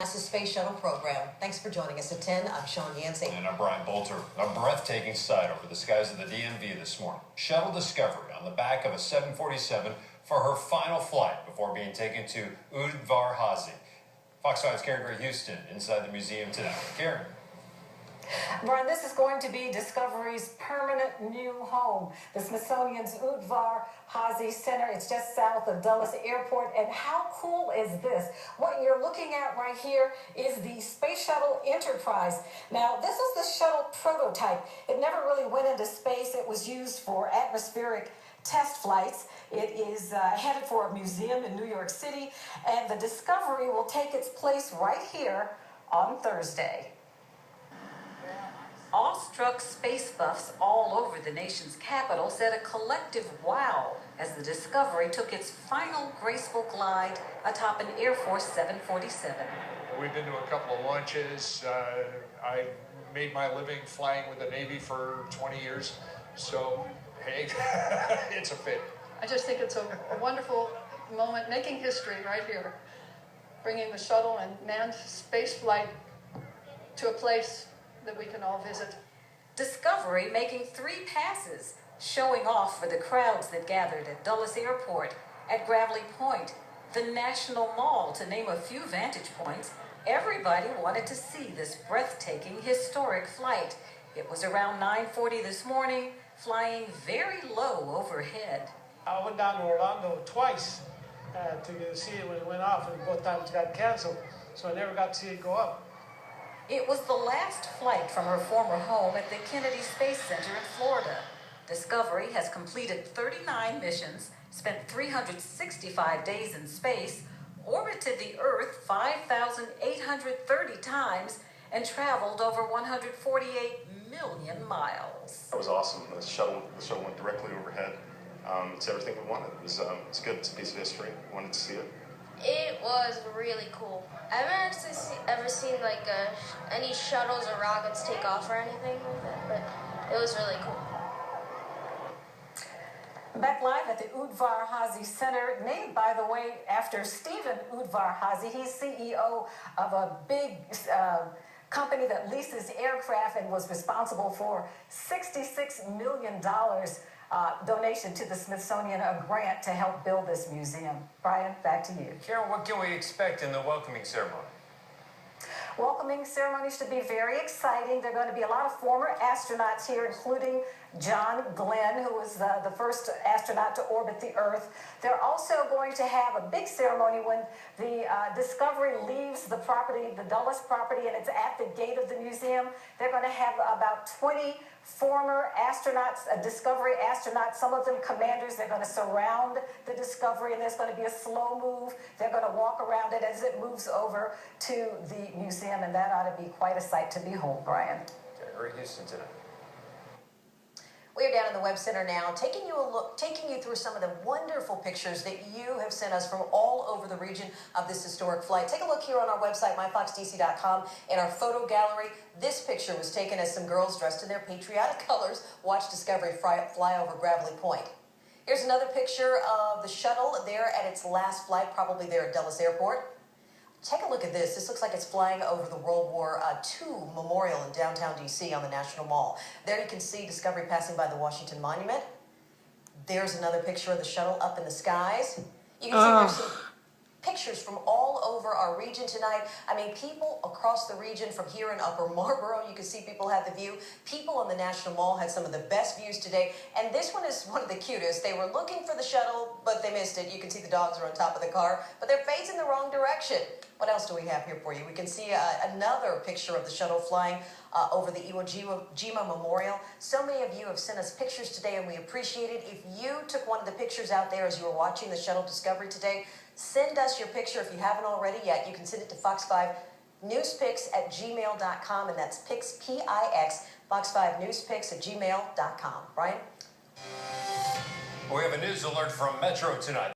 NASA's Space Shuttle program. Thanks for joining us at 10. I'm Sean Yancey. And I'm Brian Bolter. A breathtaking sight over the skies of the DMV this morning. Shuttle Discovery on the back of a 747 for her final flight before being taken to Udvar Hazy. Fox 5's Karen Gray Houston inside the museum tonight. Karen. Brian, this is going to be Discovery's permanent new home. The Smithsonian's Udvar Hazy Center. It's just south of Dulles Airport. And how cool is this? What you're looking at right here is the Space Shuttle Enterprise. Now, this is the shuttle prototype. It never really went into space. It was used for atmospheric test flights. It is headed for a museum in New York City. And the Discovery will take its place right here on Thursday. Awestruck space buffs all over the nation's capital said a collective wow as the Discovery took its final graceful glide atop an Air Force 747. We've been to a couple of launches. I made my living flying with the Navy for 20 years, so hey, it's a fit. I just think it's a wonderful moment, making history right here, bringing the shuttle and manned space flight to a place that we can all visit. Discovery making 3 passes, showing off for the crowds that gathered at Dulles Airport, at Gravelly Point, the National Mall, to name a few vantage points. Everybody wanted to see this breathtaking, historic flight. It was around 9:40 this morning, flying very low overhead. I went down to Orlando twice to see it when it went off, and both times it got canceled, so I never got to see it go up. It was the last flight from her former home at the Kennedy Space Center in Florida. Discovery has completed 39 missions, spent 365 days in space, orbited the Earth 5,830 times, and traveled over 148 million miles. That was awesome. The shuttle went directly overhead. It's everything we wanted. It's good. It's a piece of history. We wanted to see it. It was really cool. I haven't actually ever seen like any shuttles or rockets take off or anything like that, but it was really cool. Back live at the Udvar Hazy Center, named, by the way, after Stephen Udvar Hazy. He's CEO of a big company that leases aircraft and was responsible for $66 million donation to the Smithsonian, a grant to help build this museum. Brian, back to you. Karen, what can we expect in the welcoming ceremony? Welcoming ceremony should be very exciting. There are going to be a lot of former astronauts here, including John Glenn, who was the first astronaut to orbit the Earth. They're also going to have a big ceremony when the Discovery leaves the property, the Dulles property, and it's at the gate of the museum. They're going to have about 20 former astronauts, Discovery astronauts, some of them commanders. They're going to surround the Discovery, and there's going to be a slow move. They're going to walk around it as it moves over to the museum, and that ought to be quite a sight to behold, Brian. Gary Houston tonight. We are down in the Web Center now, taking you through some of the wonderful pictures that you have sent us from all over the region of this historic flight. Take a look here on our website, myfoxdc.com, in our photo gallery. This picture was taken as some girls dressed in their patriotic colors watch Discovery fly over Gravelly Point. Here's another picture of the shuttle there at its last flight, probably there at Dulles Airport. Take a look at this. This looks like it's flying over the World War II Memorial in downtown D.C. on the National Mall. There you can see Discovery passing by the Washington Monument. There's another picture of the shuttle up in the skies. You can see there's some pictures from all over our region tonight. I mean, people across the region from here in Upper Marlboro, you can see people had the view. People on the National Mall had some of the best views today. And this one is one of the cutest. They were looking for the shuttle, but they missed it. You can see the dogs are on top of the car, but they're facing the wrong direction. What else do we have here for you? We can see another picture of the shuttle flying over the Iwo Jima Memorial. So many of you have sent us pictures today, and we appreciate it. If you took one of the pictures out there as you were watching the shuttle Discovery today, send us your picture if you haven't already yet. You can send it to fox5newspics@gmail.com, and that's pics, P-I-X, fox5newspics@gmail.com. Brian? We have a news alert from Metro tonight.